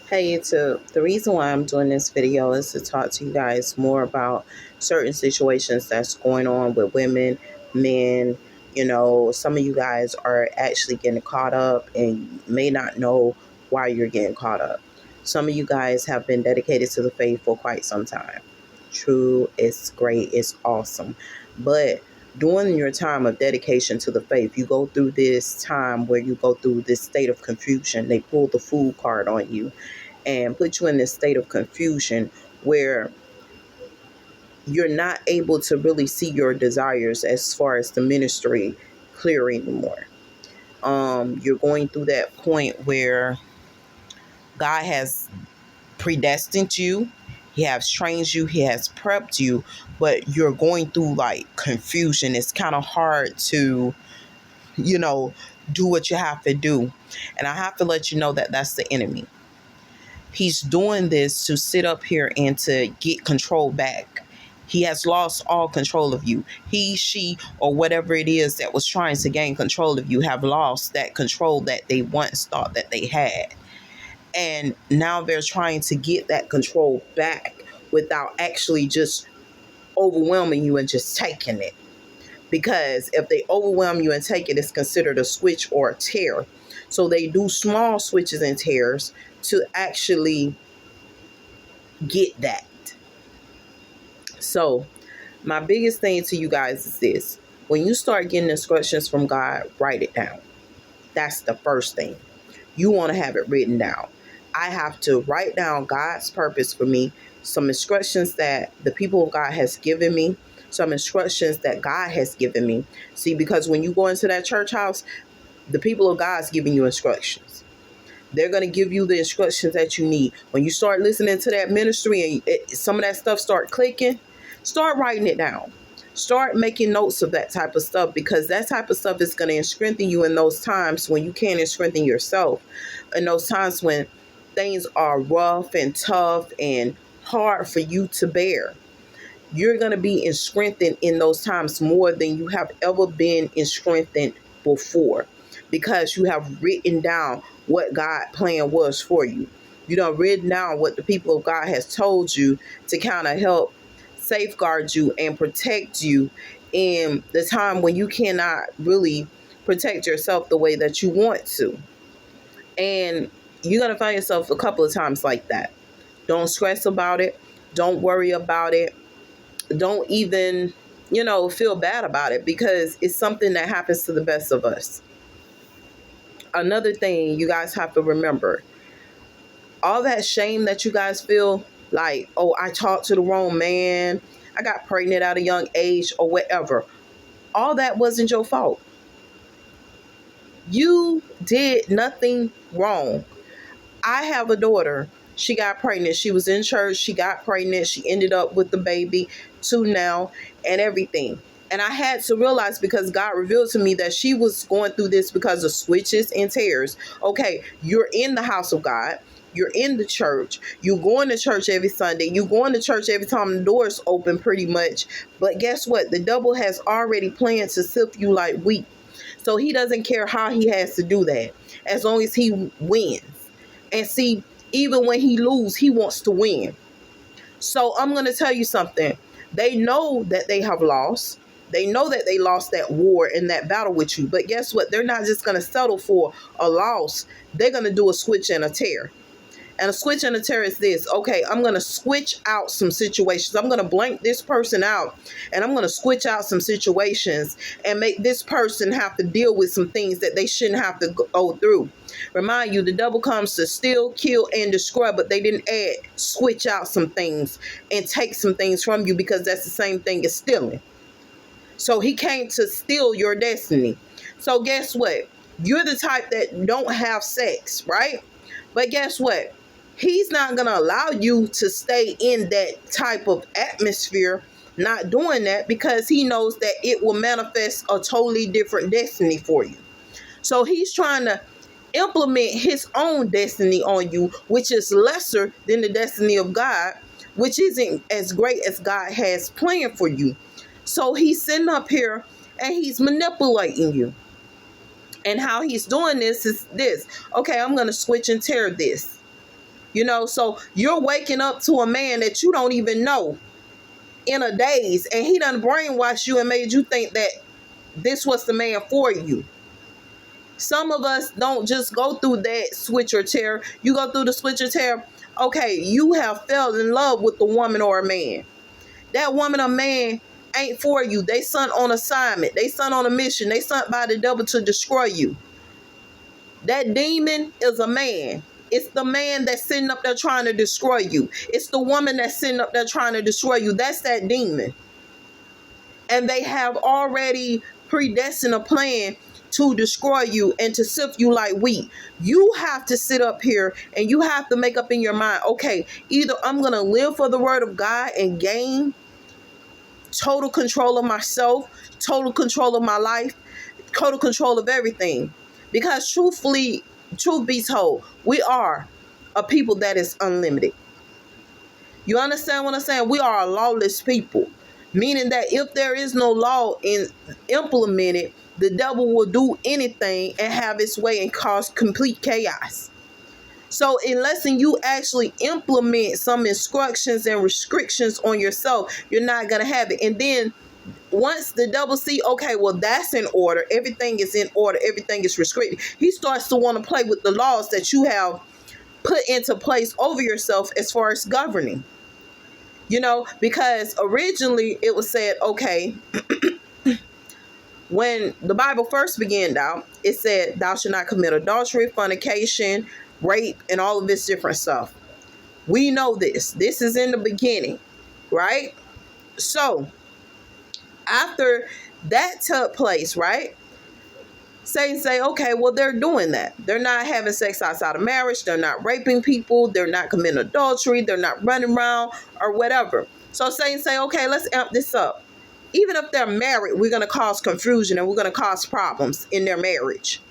Hey YouTube, the reason why I'm doing this video is to talk to you guys more about certain situations that's going on with women, men. Some of you guys are actually getting caught up and you may not know why you're getting caught up. Some of you guys have been dedicated to the faith for quite some time. True, it's great, it's awesome. But during your time of dedication to the faith, you go through this time where you go through this state of confusion. They pull the fool card on you and put you in this state of confusion where you're not able to really see your desires as far as the ministry clear anymore. You're going through that point where God has predestined you, He has trained you, He has prepped you, but you're going through like confusion. It's kind of hard to, you know, do what you have to do. And I have to let you know that that's the enemy. He's doing this to sit up here and to get control back. He has lost all control of you. He, she, or whatever it is that was trying to gain control of you have lost that control that they once thought that they had. And now they're trying to get that control back without actually just overwhelming you and just taking it. Because if they overwhelm you and take it, it's considered a switch or a tear. So they do small switches and tears to actually get that. So my biggest thing to you guys is this: when you start getting instructions from God, write it down. That's the first thing. You want to have it written down. I have to write down God's purpose for me, some instructions that the people of God has given me, some instructions that God has given me. See, because when you go into that church house, the people of God's giving you instructions. They're going to give you the instructions that you need. When you start listening to that ministry and some of that stuff start clicking, start writing it down. Start making notes of that type of stuff, because that type of stuff is going to strengthen you in those times when you can't strengthen yourself. In those times when things are rough and tough and hard for you to bear. You're going to be strengthened in those times more than you have ever been strengthened before, because you have written down what God's plan was for you. You done written down what the people of God has told you to kind of help safeguard you and protect you in the time when you cannot really protect yourself the way that you want to. And you're going to find yourself a couple of times like that. Don't stress about it. Don't worry about it. Don't even, feel bad about it, because it's something that happens to the best of us. Another thing you guys have to remember, all that shame that you guys feel, like, oh, I talked to the wrong man, I got pregnant at a young age, or whatever, all that wasn't your fault. You did nothing wrong. I have a daughter. She got pregnant. She was in church. She got pregnant. She ended up with the baby, 2 now, and everything. And I had to realize, because God revealed to me that she was going through this because of switches and tears. Okay, you're in the house of God. You're in the church. You're going to church every Sunday. You're going to church every time the doors open, pretty much. But guess what? The devil has already planned to sift you like wheat. So he doesn't care how he has to do that, as long as he wins. And see, even when he loses, he wants to win. So I'm going to tell you something. They know that they have lost. They know that they lost that war and that battle with you. But guess what? They're not just going to settle for a loss. They're going to do a switch and a tear. And a switch and a tear is this: okay, I'm going to switch out some situations. I'm going to blank this person out, and I'm going to switch out some situations and make this person have to deal with some things that they shouldn't have to go through. Remind you, the devil comes to steal, kill, and destroy, but they didn't switch out some things and take some things from you, because that's the same thing as stealing. So he came to steal your destiny. So guess what? You're the type that don't have sex, right? But guess what? He's not going to allow you to stay in that type of atmosphere, not doing that, because he knows that it will manifest a totally different destiny for you. So he's trying to implement his own destiny on you, which is lesser than the destiny of God, which isn't as great as God has planned for you. So he's sitting up here and he's manipulating you. And how he's doing this is this: okay, I'm going to switch and tear this. So you're waking up to a man that you don't even know in a daze, and he done brainwashed you and made you think that this was the man for you. Some of us don't just go through that switch or tear. You go through the switch or tear. Okay, you have fell in love with a woman or a man. That woman or man ain't for you. They sent on assignment. They sent on a mission. They sent by the devil to destroy you. That demon is a man. It's the man that's sitting up there trying to destroy you. It's the woman that's sitting up there trying to destroy you. That's that demon. And they have already predestined a plan to destroy you and to sift you like wheat. You have to sit up here and you have to make up in your mind, okay, either I'm going to live for the word of God and gain total control of myself, total control of my life, total control of everything. Because truthfully, truth be told, we are a people that is unlimited. You understand what I'm saying? We are a lawless people. Meaning that if there is no law implemented, the devil will do anything and have its way and cause complete chaos. So unless you actually implement some instructions and restrictions on yourself, you're not going to have it. And then once the devil see, okay, well, that's in order, everything is in order, everything is restricted, he starts to want to play with the laws that you have put into place over yourself as far as governing. Because originally it was said, okay, when the Bible first began out, it said, thou shalt not commit adultery, fornication, rape, and all of this different stuff. We know this. This is in the beginning, right? So, after that took place, right? Satan say, okay, well, they're doing that. They're not having sex outside of marriage. They're not raping people. They're not committing adultery. They're not running around or whatever. So Satan say, okay, let's amp this up. Even if they're married, we're going to cause confusion and we're going to cause problems in their marriage.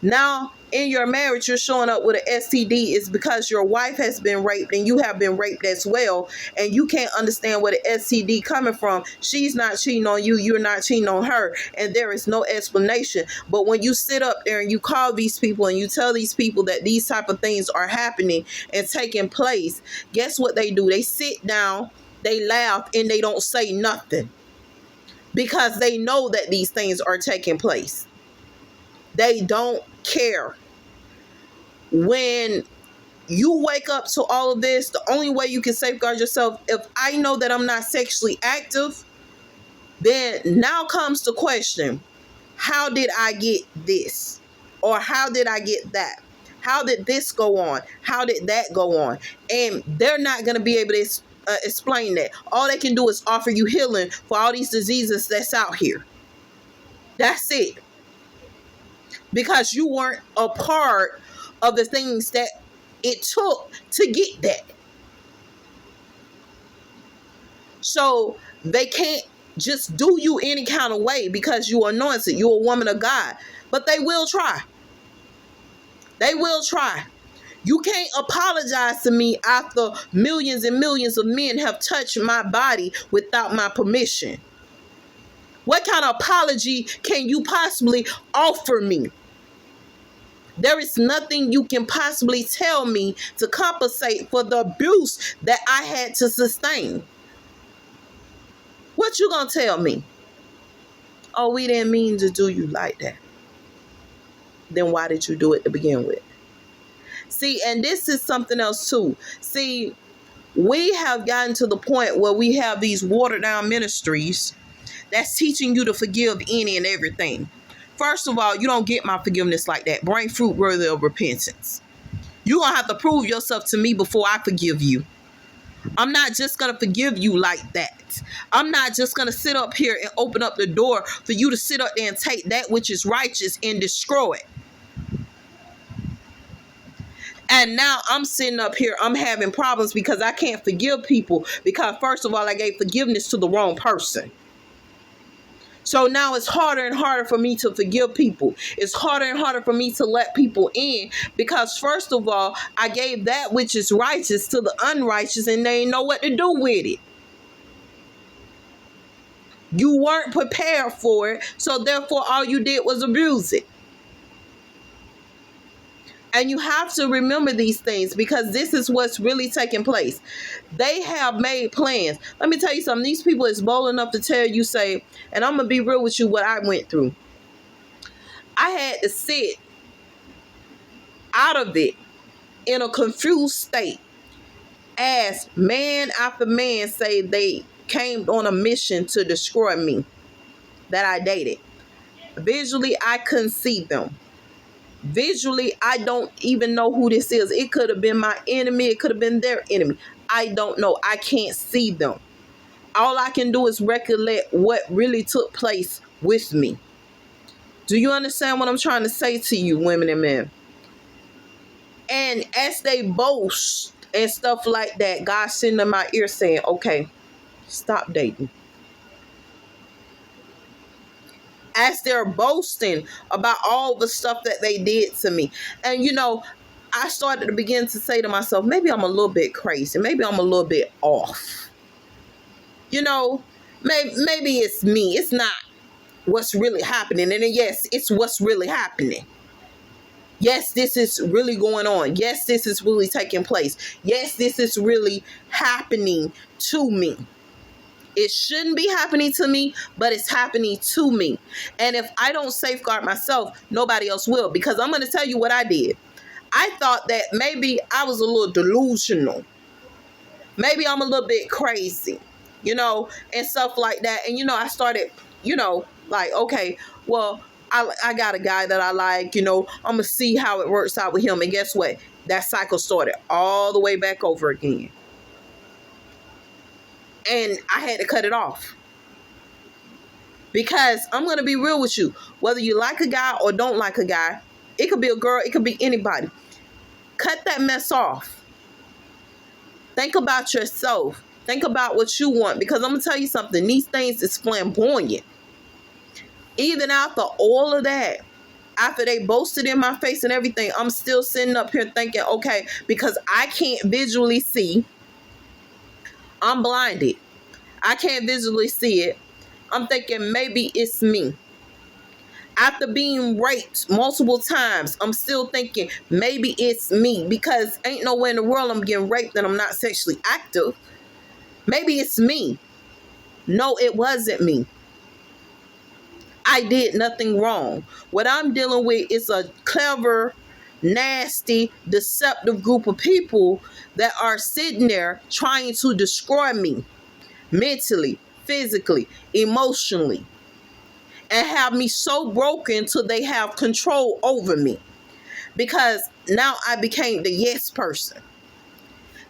Now, in your marriage, you're showing up with an STD is because your wife has been raped and you have been raped as well. And you can't understand where the STD coming from. She's not cheating on you. You're not cheating on her. And there is no explanation. But when you sit up there and you call these people and you tell these people that these type of things are happening and taking place, guess what they do? They sit down, they laugh, and they don't say nothing. Because they know that these things are taking place. They don't care. When you wake up to all of this, the only way you can safeguard yourself, if I know that I'm not sexually active, then now comes the question, how did I get this? Or how did I get that? How did this go on? How did that go on? And they're not going to be able to explain that. All they can do is offer you healing for all these diseases that's out here. That's it. Because you weren't a part of the things that it took to get that. So they can't just do you any kind of way because you're anointed. You're a woman of God. But they will try. They will try. You can't apologize to me after millions and millions of men have touched my body without my permission. What kind of apology can you possibly offer me? There is nothing you can possibly tell me to compensate for the abuse that I had to sustain. What you gonna tell me? Oh, we didn't mean to do you like that. Then why did you do it to begin with? See, and this is something else too. See, we have gotten to the point where we have these watered down ministries that's teaching you to forgive any and everything. First of all, you don't get my forgiveness like that. Bring fruit worthy of repentance. You're going to have to prove yourself to me before I forgive you. I'm not just going to forgive you like that. I'm not just going to sit up here and open up the door for you to sit up there and take that which is righteous and destroy it. And now I'm sitting up here, I'm having problems because I can't forgive people because first of all, I gave forgiveness to the wrong person. So now it's harder and harder for me to forgive people. It's harder and harder for me to let people in because first of all, I gave that which is righteous to the unrighteous and they didn't know what to do with it. You weren't prepared for it, so therefore all you did was abuse it. And you have to remember these things because this is what's really taking place. They have made plans. Let me tell you something. These people is bold enough to tell you, say, and I'm going to be real with you, what I went through. I had to sit out of it in a confused state as man after man say they came on a mission to destroy me that I dated. Visually, I couldn't see them. Visually, I don't even know who this is. It could have been my enemy. It could have been their enemy. I don't know. I can't see them. All I can do is recollect what really took place with me. Do you understand what I'm trying to say to you, women and men? And as they boast and stuff like that, God sitting in my ear saying, okay, stop dating. As they're boasting about all the stuff that they did to me. And I started to begin to say to myself, maybe I'm a little bit crazy. Maybe I'm a little bit off. Maybe it's me. It's not what's really happening. And then, yes, it's what's really happening. Yes, this is really going on. Yes, this is really taking place. Yes, this is really happening to me. It shouldn't be happening to me, but it's happening to me. And if I don't safeguard myself, nobody else will. Because I'm going to tell you what I did. I thought that maybe I was a little delusional. Maybe I'm a little bit crazy, and stuff like that. And, I started, like, okay, well, I got a guy that I like, I'm going to see how it works out with him. And guess what? That cycle started all the way back over again. And I had to cut it off. Because I'm going to be real with you. Whether you like a guy or don't like a guy, it could be a girl, it could be anybody. Cut that mess off. Think about yourself. Think about what you want. Because I'm going to tell you something. These things is flamboyant. Even after all of that, after they boasted in my face and everything, I'm still sitting up here thinking, okay, because I can't visually see. I'm blinded. I can't visually see it. I'm thinking maybe it's me. After being raped multiple times, I'm still thinking maybe it's me because ain't nowhere in the world I'm getting raped and I'm not sexually active. Maybe it's me. No, it wasn't me. I did nothing wrong. What I'm dealing with is a clever, nasty, deceptive group of people that are sitting there trying to destroy me mentally, physically, emotionally, and have me so broken till they have control over me. Because now I became the yes person.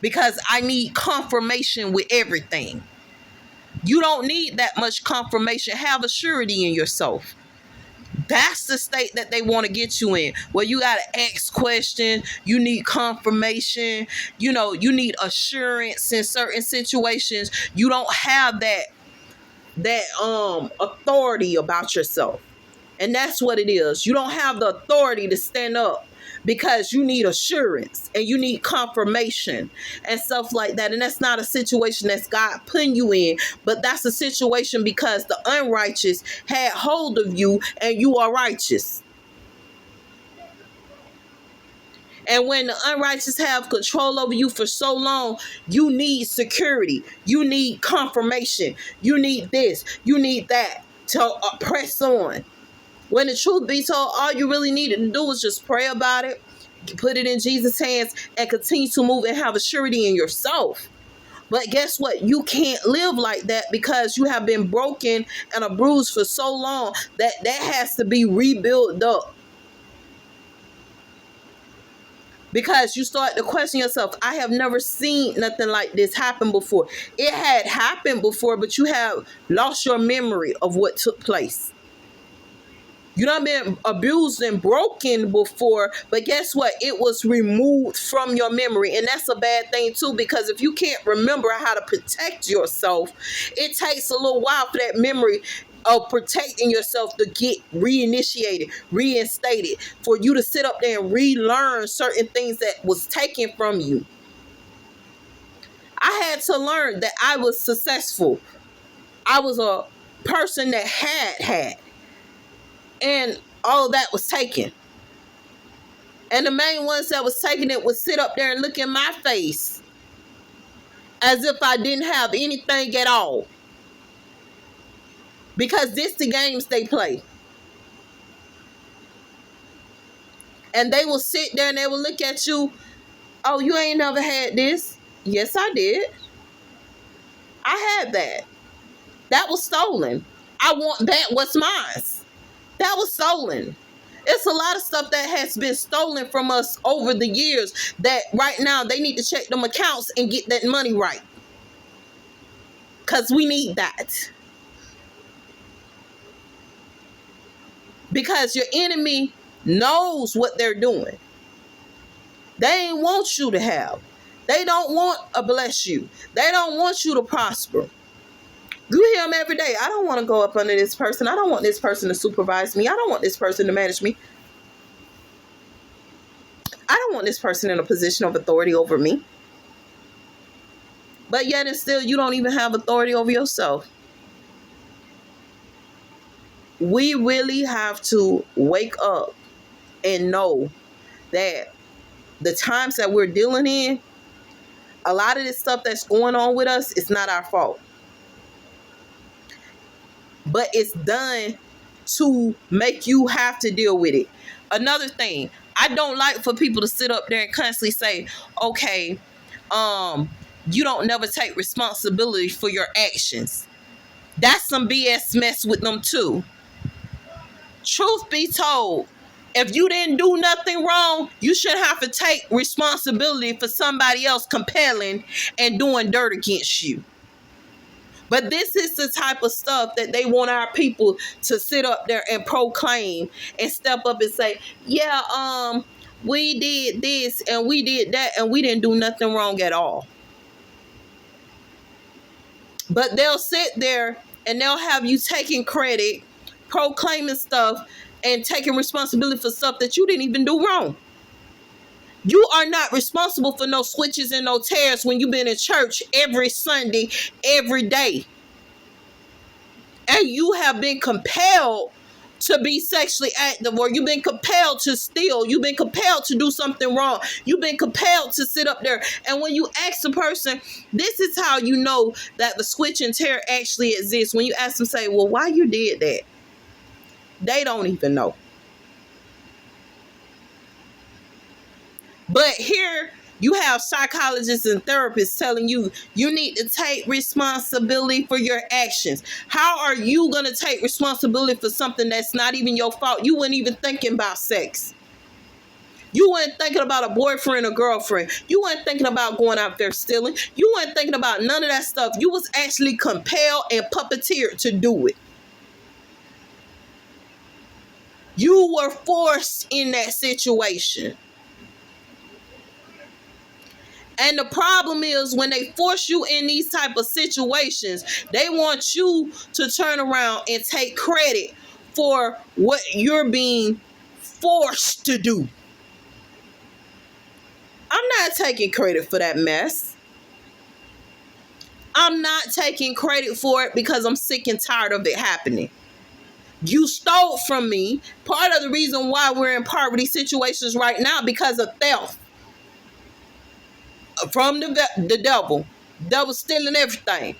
Because I need confirmation with everything. You don't need that much confirmation. Have a surety in yourself. That's the state that they want to get you in, where you got to ask questions, you need confirmation, you need assurance in certain situations. You don't have that authority about yourself. And that's what it is. You don't have the authority to stand up because you need assurance and you need confirmation and stuff like that. And that's not a situation that's God putting you in, but that's a situation because the unrighteous had hold of you and you are righteous. And when the unrighteous have control over you for so long, you need security. You need confirmation. You need this. You need that to press on. When the truth be told, all you really needed to do was just pray about it, put it in Jesus' hands, and continue to move and have a surety in yourself. But guess what? You can't live like that because you have been broken and bruised for so long that has to be rebuilt up. Because you start to question yourself. I have never seen nothing like this happen before. It had happened before, but you have lost your memory of what took place. You done been abused and broken before, but guess what? It was removed from your memory. And that's a bad thing too, because if you can't remember how to protect yourself, it takes a little while for that memory of protecting yourself to get reinitiated, reinstated, for you to sit up there and relearn certain things that was taken from you. I had to learn that I was successful. I was a person that had. And all of that was taken. And the main ones that was taking it would sit up there and look in my face as if I didn't have anything at all. Because this the games they play. And they will sit there and they will look at you. Oh, you ain't never had this. Yes, I did. I had that. That was stolen. I want that. What's mine? That was stolen. It's a lot of stuff that has been stolen from us over the years that right now they need to check them accounts and get that money right. Because we need that. Because your enemy knows what they're doing. They ain't want you to have. They don't want to bless you. They don't want you to prosper. You hear them every day. I don't want to go up under this person. I don't want this person to supervise me. I don't want this person to manage me. I don't want this person in a position of authority over me. But yet and still, you don't even have authority over yourself. We really have to wake up and know that the times that we're dealing in, a lot of this stuff that's going on with us, it's not our fault. But it's done to make you have to deal with it. Another thing, I don't like for people to sit up there and constantly say, okay, you don't never take responsibility for your actions. That's some BS mess with them too. Truth be told, if you didn't do nothing wrong, you shouldn't have to take responsibility for somebody else compelling and doing dirt against you. But this is the type of stuff that they want our people to sit up there and proclaim and step up and say, yeah, we did this and we did that and we didn't do nothing wrong at all. But they'll sit there and they'll have you taking credit, proclaiming stuff, and taking responsibility for stuff that you didn't even do wrong. You are not responsible for no switches and no tears when you've been in church every Sunday, every day. And you have been compelled to be sexually active, or you've been compelled to steal. You've been compelled to do something wrong. You've been compelled to sit up there. And when you ask a person, this is how you know that the switch and tear actually exists. When you ask them, say, well, why you did that? They don't even know. But here you have psychologists and therapists telling you you need to take responsibility for your actions. How are you going to take responsibility for something that's not even your fault? You weren't even thinking about sex. You weren't thinking about a boyfriend or girlfriend. You weren't thinking about going out there stealing. You weren't thinking about none of that stuff. You was actually compelled and puppeteered to do it. You were forced in that situation. And the problem is when they force you in these type of situations, they want you to turn around and take credit for what you're being forced to do. I'm not taking credit for that mess. I'm not taking credit for it because I'm sick and tired of it happening. You stole from me. Part of the reason why we're in poverty situations right now because of theft. From the devil. Devil stealing everything.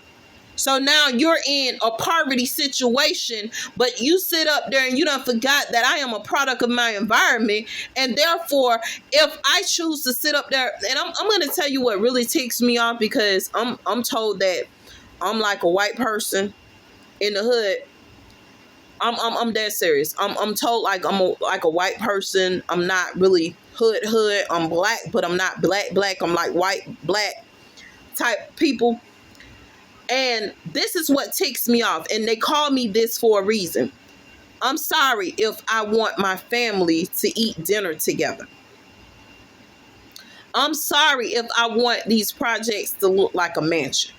So now you're in a poverty situation, but you sit up there and you done forgot that I am a product of my environment. And therefore, if I choose to sit up there, and I'm going to tell you what really ticks me off, because I'm told that I'm like a white person in the hood. I'm dead serious. I'm told like I'm like a white person. I'm not really hood. I'm black, but I'm not black. I'm like white, black type people. And this is what ticks me off. And they call me this for a reason. I'm sorry if I want my family to eat dinner together. I'm sorry if I want these projects to look like a mansion.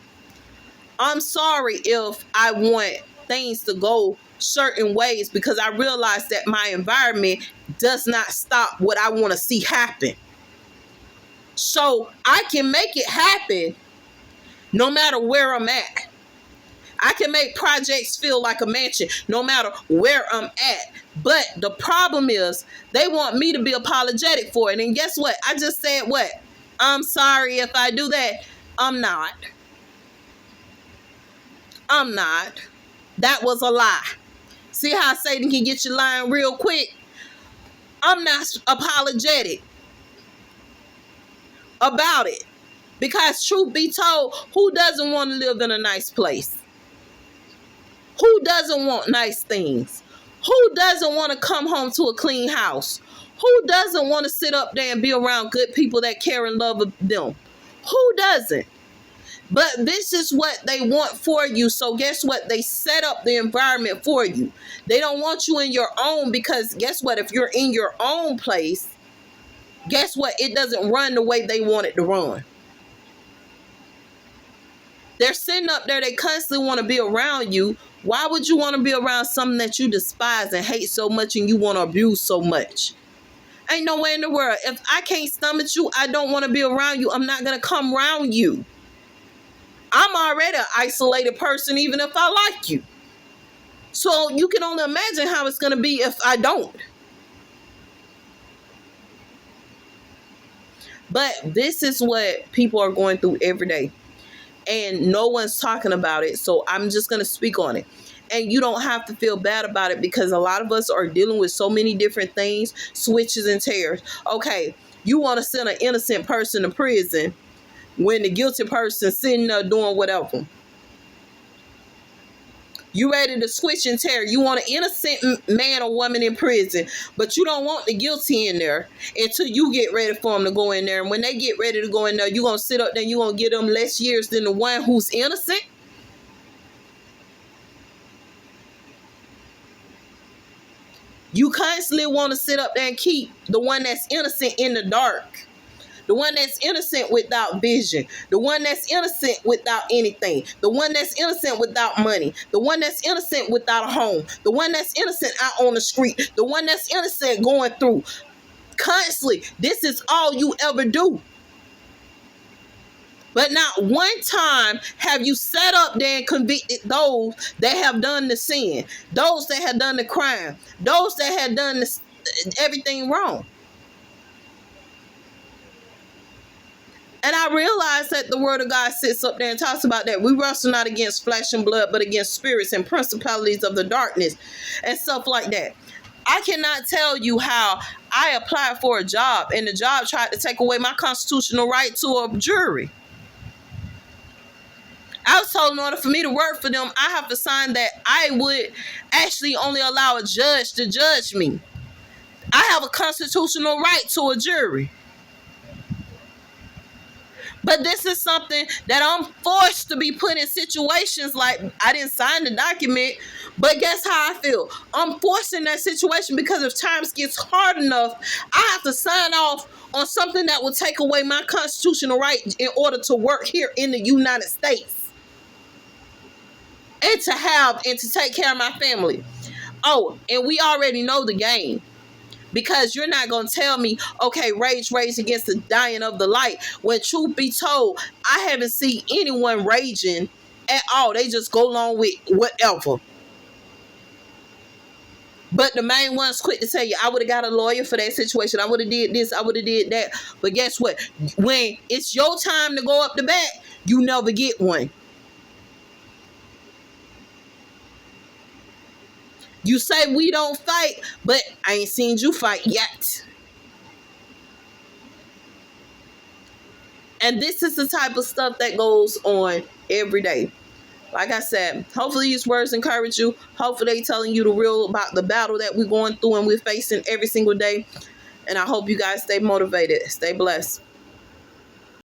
I'm sorry if I want things to go certain ways, because I realize that my environment does not stop what I want to see happen. So I can make it happen no matter where I'm at. I can make projects feel like a mansion no matter where I'm at. But the problem is they want me to be apologetic for it. And guess what? I just said what? I'm sorry if I do that. I'm not. I'm not. That was a lie. See how Satan can get you lying real quick? I'm not apologetic about it. Because truth be told, who doesn't want to live in a nice place? Who doesn't want nice things? Who doesn't want to come home to a clean house? Who doesn't want to sit up there and be around good people that care and love them? Who doesn't? But this is what they want for you. So guess what? They set up the environment for you. They don't want you in your own, because guess what? If you're in your own place, guess what? It doesn't run the way they want it to run. They're sitting up there. They constantly want to be around you. Why would you want to be around something that you despise and hate so much and you want to abuse so much? Ain't no way in the world. If I can't stomach you, I don't want to be around you. I'm not going to come around you. I'm already an isolated person, even if I like you. So you can only imagine how it's going to be if I don't. But this is what people are going through every day. And no one's talking about it. So I'm just going to speak on it. And you don't have to feel bad about it, because a lot of us are dealing with so many different things, switches and tears. Okay, you want to send an innocent person to prison when the guilty person sitting there doing whatever. You ready to switch and tear. You want an innocent man or woman in prison, but you don't want the guilty in there until you get ready for them to go in there. And when they get ready to go in there, you're going to sit up there and you're going to give them less years than the one who's innocent? You constantly want to sit up there and keep the one that's innocent in the dark. The one that's innocent without vision. The one that's innocent without anything. The one that's innocent without money. The one that's innocent without a home. The one that's innocent out on the street. The one that's innocent going through. Constantly, this is all you ever do. But not one time have you sat up there and convicted those that have done the sin. Those that have done the crime. Those that have done everything wrong. And I realize that the word of God sits up there and talks about that. We wrestle not against flesh and blood, but against spirits and principalities of the darkness and stuff like that. I cannot tell you how I applied for a job and the job tried to take away my constitutional right to a jury. I was told in order for me to work for them, I have to sign that I would actually only allow a judge to judge me. I have a constitutional right to a jury. But this is something that I'm forced to be put in situations like I didn't sign the document, but guess how I feel? I'm forced in that situation because if times gets hard enough, I have to sign off on something that will take away my constitutional right in order to work here in the United States. And to take care of my family. Oh, and we already know the game. Because you're not going to tell me, okay, rage against the dying of the light. When truth be told, I haven't seen anyone raging at all. They just go along with whatever. But the main one's quick to tell you, I would have got a lawyer for that situation. I would have did this. I would have did that. But guess what? When it's your time to go up the bat, you never get one. You say we don't fight, but I ain't seen you fight yet. And this is the type of stuff that goes on every day. Like I said, hopefully these words encourage you. Hopefully they telling you the real about the battle that we're going through and we're facing every single day. And I hope you guys stay motivated. Stay blessed.